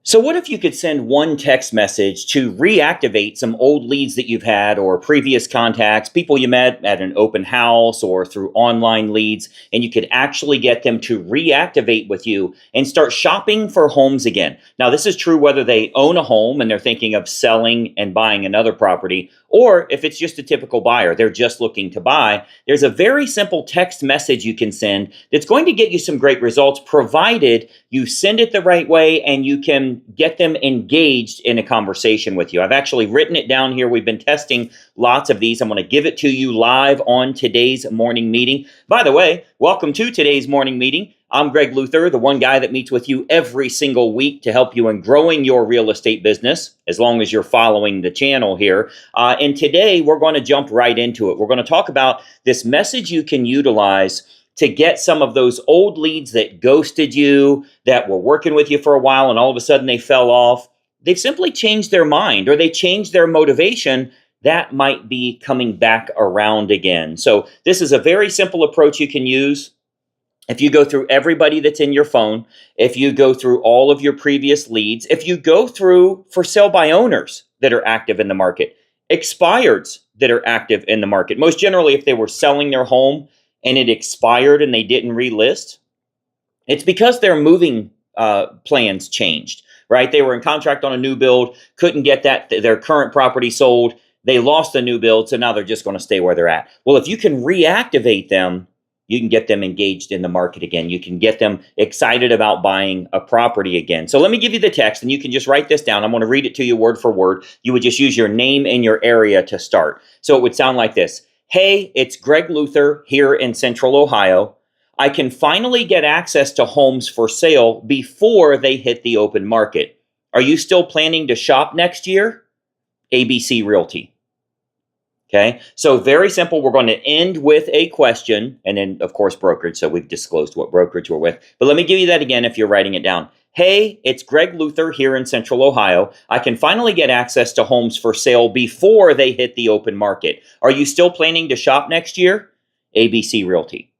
So, what if you could send one text message to reactivate some old leads that you've had or previous contacts, people you met at an open house or through online leads, and you could actually get them to reactivate with you and start shopping for homes again? Now, this is true whether they own a home and they're thinking of selling and buying another property, or if it's just a typical buyer, they're just looking to buy. There's a very simple text message you can send that's going to get you some great results, provided you send it the right way and you can get them engaged in a conversation with you. I've actually written it down here. We've been testing lots of these. I'm going to give it to you live on today's morning meeting. By the way, welcome to today's morning meeting. I'm Greg Luther, the one guy that meets with you every single week to help you in growing your real estate business, as long as you're following the channel here. And today we're going to jump right into it. We're going to talk about this message you can utilize to get some of those old leads that ghosted you, that were working with you for a while, and all of a sudden they fell off. They've simply changed their mind or they changed their motivation. That might be coming back around again. So this is a very simple approach you can use. If you go through everybody that's in your phone, if you go through all of your previous leads, if you go through for sale by owners that are active in the market, expireds that are active in the market, most generally if they were selling their home and it expired and they didn't relist, it's because their moving plans changed, right? They were in contract on a new build, couldn't get their current property sold, they lost the new build, so now they're just going to stay where they're at. Well, if you can reactivate them, you can get them engaged in the market again. You can get them excited about buying a property again. So let me give you the text, and you can just write this down. I'm going to read it to you word for word. You would just use your name and your area to start. So it would sound like this. Hey, it's Greg Luther here in Central Ohio. I can finally get access to homes for sale before they hit the open market. Are you still planning to shop next year? ABC Realty. Okay, so very simple. We're going to end with a question and then, of course, brokerage. So we've disclosed what brokerage we're with. But let me give you that again if you're writing it down. Hey, it's Greg Luther here in Central Ohio. I can finally get access to homes for sale before they hit the open market. Are you still planning to shop next year? ABC Realty.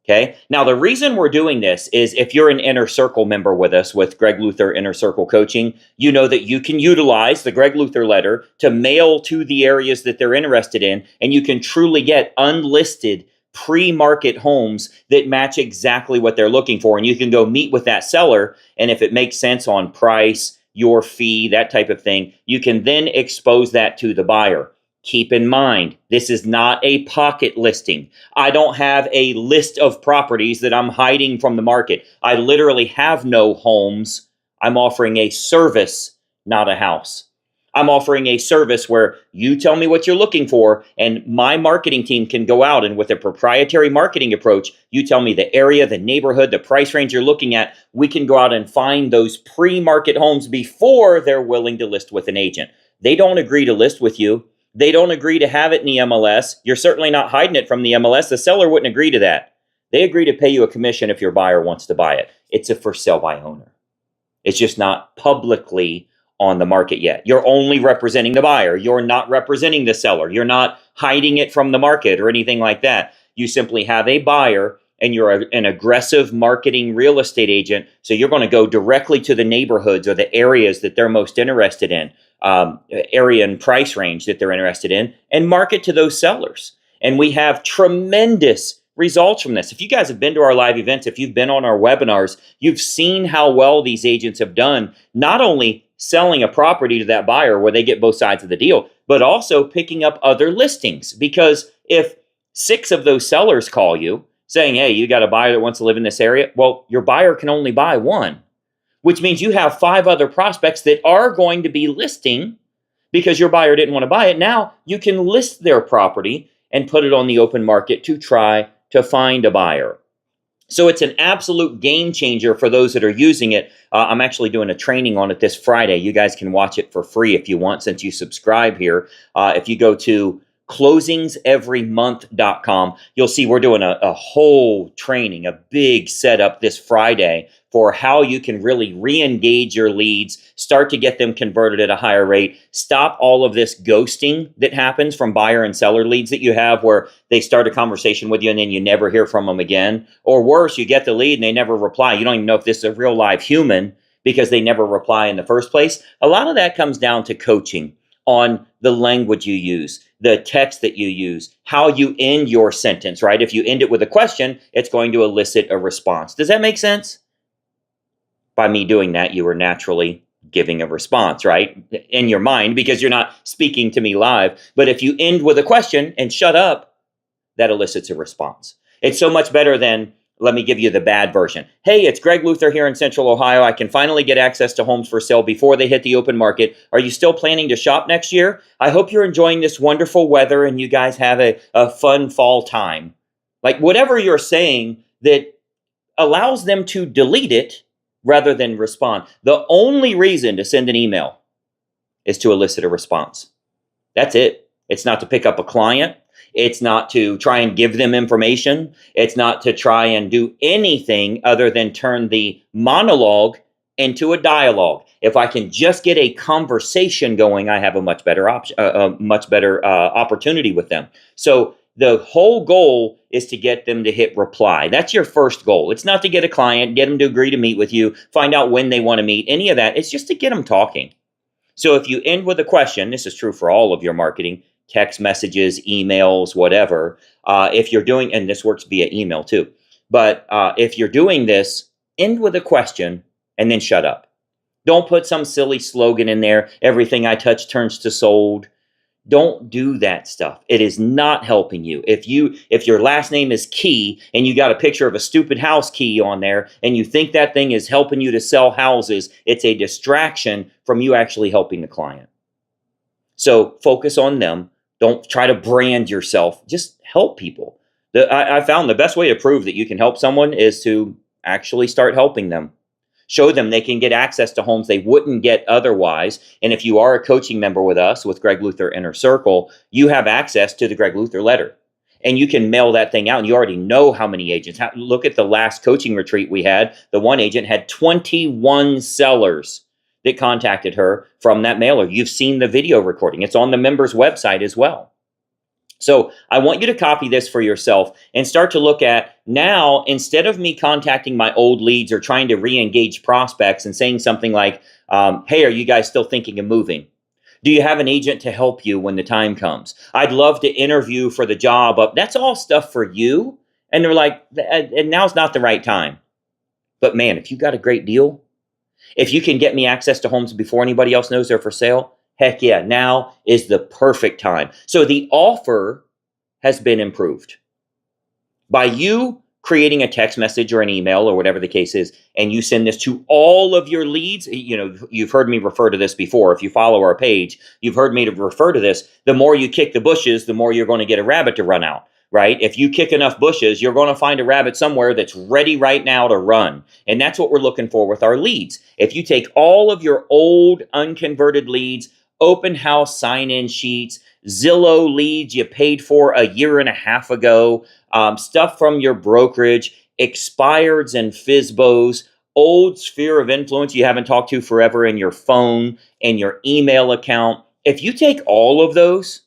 Okay. Now, the reason we're doing this is if you're an Inner Circle member with us with Greg Luther Inner Circle Coaching, you know that you can utilize the Greg Luther letter to mail to the areas that they're interested in, and you can truly get unlisted pre-market homes that match exactly what they're looking for. And you can go meet with that seller, and if it makes sense on price, your fee, that type of thing, you can then expose that to the buyer. Keep in mind, this is not a pocket listing. I don't have a list of properties that I'm hiding from the market. I literally have no homes. I'm offering a service, not a house. I'm offering a service where you tell me what you're looking for, and my marketing team can go out and with a proprietary marketing approach, you tell me the area, the neighborhood, the price range you're looking at. We can go out and find those pre-market homes before they're willing to list with an agent. They don't agree to list with you. They don't agree to have it in the MLS. You're certainly not hiding it from the MLS. The seller wouldn't agree to that. They agree to pay you a commission if your buyer wants to buy it. It's a for sale by owner. It's just not publicly on the market yet. You're only representing the buyer. You're not representing the seller. You're not hiding it from the market or anything like that. You simply have a buyer and you're an aggressive marketing real estate agent. So you're going to go directly to the neighborhoods or the areas that they're most interested in, area and price range that they're interested in, and market to those sellers. And we have tremendous results from this. If you guys have been to our live events, if you've been on our webinars, you've seen how well these agents have done, not only selling a property to that buyer where they get both sides of the deal, but also picking up other listings. Because if 6 of those sellers call you saying, hey, you got a buyer that wants to live in this area, well, your buyer can only buy 1, which means you have 5 other prospects that are going to be listing because your buyer didn't want to buy it. Now you can list their property and put it on the open market to try to find a buyer. So it's an absolute game changer for those that are using it. I'm actually doing a training on it this Friday. You guys can watch it for free if you want, since you subscribe here. If you go to closingseverymonth.com, you'll see we're doing a whole training, a big setup this Friday for how you can really re-engage your leads, start to get them converted at a higher rate, stop all of this ghosting that happens from buyer and seller leads that you have where they start a conversation with you and then you never hear from them again. Or worse, you get the lead and they never reply. You don't even know if this is a real live human because they never reply in the first place. A lot of that comes down to coaching on the language you use, the text that you use, how you end your sentence, right? If you end it with a question, it's going to elicit a response. Does that make sense? By me doing that, you are naturally giving a response, right? In your mind, because you're not speaking to me live. But if you end with a question and shut up, that elicits a response. It's so much better than, let me give you the bad version. Hey, it's Greg Luther here in Central Ohio. I can finally get access to homes for sale before they hit the open market. Are you still planning to shop next year? I hope you're enjoying this wonderful weather and you guys have a fun fall time. Like whatever you're saying that allows them to delete it rather than respond. The only reason to send an email is to elicit a response. That's it. It's not to pick up a client. It's not to try and give them information. It's not to try and do anything other than turn the monologue into a dialogue. If I can just get a conversation going, I have a much better opportunity with them. So the whole goal is to get them to hit reply. That's your first goal. It's not to get a client, get them to agree to meet with you, find out when they want to meet, any of that. It's just to get them talking. So if you end with a question, this is true for all of your marketing, text messages, emails, whatever. If you're doing, and this works via email too, but if you're doing this, end with a question and then shut up. Don't put some silly slogan in there, everything I touch turns to sold. Don't do that stuff. It is not helping you. If your last name is Key and you got a picture of a stupid house key on there and you think that thing is helping you to sell houses, it's a distraction from you actually helping the client. So focus on them. Don't try to brand yourself. Just help people. I found the best way to prove that you can help someone is to actually start helping them. Show them they can get access to homes they wouldn't get otherwise. And if you are a coaching member with us, with Greg Luther Inner Circle, you have access to the Greg Luther letter. And you can mail that thing out, and you already know how many agents. Look at the last coaching retreat we had. The one agent had 21 sellers that contacted her from that mailer. You've seen the video recording. It's on the members' website as well. So I want you to copy this for yourself and start to look at now, instead of me contacting my old leads or trying to re-engage prospects and saying something like, hey, are you guys still thinking of moving? Do you have an agent to help you when the time comes? I'd love to interview for the job. That's all stuff for you. And they're like, and now's not the right time. But man, if you got a great deal, if you can get me access to homes before anybody else knows they're for sale, heck yeah, now is the perfect time. So the offer has been improved. By you creating a text message or an email or whatever the case is, and you send this to all of your leads, you've heard me refer to this before. If you follow our page, you've heard me refer to this. The more you kick the bushes, the more you're going to get a rabbit to run out. Right? If you kick enough bushes, you're going to find a rabbit somewhere that's ready right now to run. And that's what we're looking for with our leads. If you take all of your old unconverted leads, open house sign-in sheets, Zillow leads you paid for a year and a half ago, stuff from your brokerage, expireds and FSBOs, old sphere of influence you haven't talked to forever in your phone and your email account. If you take all of those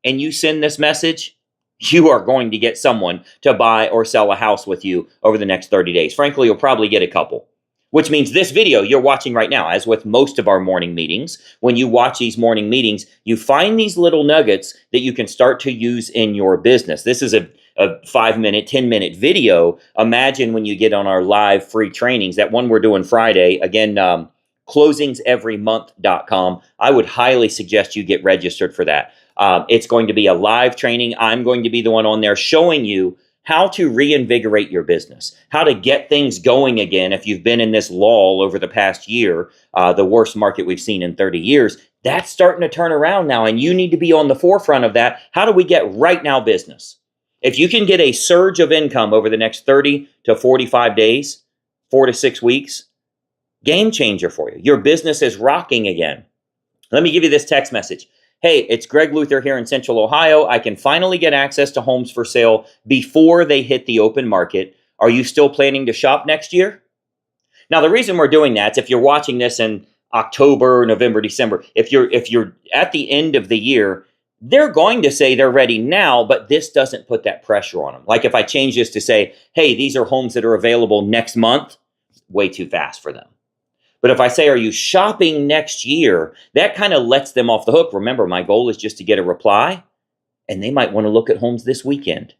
and you send this message, you are going to get someone to buy or sell a house with you over the next 30 days. Frankly, you'll probably get a couple, which means this video you're watching right now, as with most of our morning meetings, when you watch these morning meetings, you find these little nuggets that you can start to use in your business. This is a 5-minute, 10-minute video. Imagine when you get on our live free trainings, that one we're doing Friday, again, closingseverymonth.com. I would highly suggest you get registered for that. It's going to be a live training. I'm going to be the one on there showing you how to reinvigorate your business, how to get things going again. If you've been in this lull over the past year, the worst market we've seen in 30 years, that's starting to turn around now, and you need to be on the forefront of that. How do we get right now business? If you can get a surge of income over the next 30 to 45 days, 4 to 6 weeks, game changer for you. Your business is rocking again. Let me give you this text message. Hey, it's Greg Luther here in Central Ohio. I can finally get access to homes for sale before they hit the open market. Are you still planning to shop next year? Now, the reason we're doing that is if you're watching this in October, November, December, if you're at the end of the year, they're going to say they're ready now, but this doesn't put that pressure on them. Like if I change this to say, hey, these are homes that are available next month, way too fast for them. But if I say, are you shopping next year? That kind of lets them off the hook. Remember, my goal is just to get a reply, and they might want to look at homes this weekend.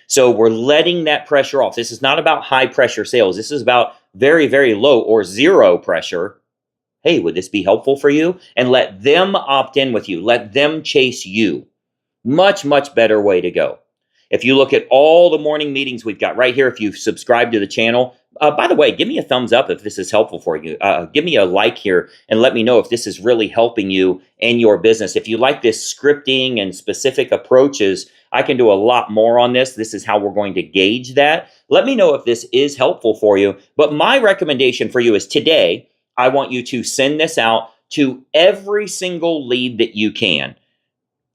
So we're letting that pressure off. This is not about high pressure sales. This is about very, very low or zero pressure. Hey, would this be helpful for you? And let them opt in with you. Let them chase you. Much, much better way to go. If you look at all the morning meetings we've got right here, if you've subscribed to the channel, by the way, give me a thumbs up if this is helpful for you. Give me a like here and let me know if this is really helping you and your business. If you like this scripting and specific approaches, I can do a lot more on this. This is how we're going to gauge that. Let me know if this is helpful for you. But my recommendation for you is today, I want you to send this out to every single lead that you can.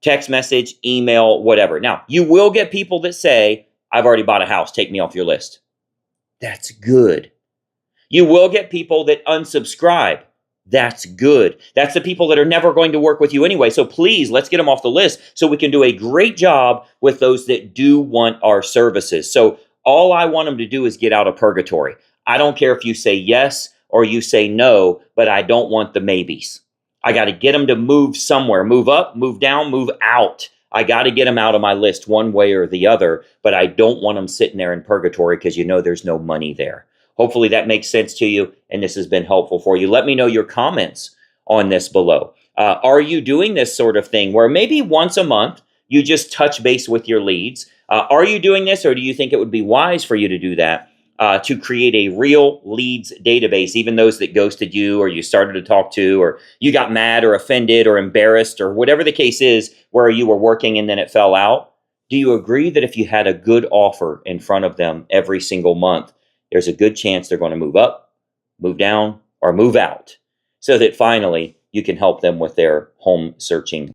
Text message, email, whatever. Now, you will get people that say, I've already bought a house, take me off your list. That's good. You will get people that unsubscribe. That's good. That's the people that are never going to work with you anyway. So please, let's get them off the list so we can do a great job with those that do want our services. So all I want them to do is get out of purgatory. I don't care if you say yes or you say no, but I don't want the maybes. I got to get them to move somewhere, move up, move down, move out. I got to get them out of my list one way or the other, but I don't want them sitting there in purgatory because you know there's no money there. Hopefully that makes sense to you and this has been helpful for you. Let me know your comments on this below. Are you doing this sort of thing where maybe once a month you just touch base with your leads? Are you doing this, or do you think it would be wise for you to do that? To create a real leads database, even those that ghosted you or you started to talk to, or you got mad or offended or embarrassed or whatever the case is where you were working and then it fell out. Do you agree that if you had a good offer in front of them every single month, there's a good chance they're going to move up, move down, or move out so that finally you can help them with their home searching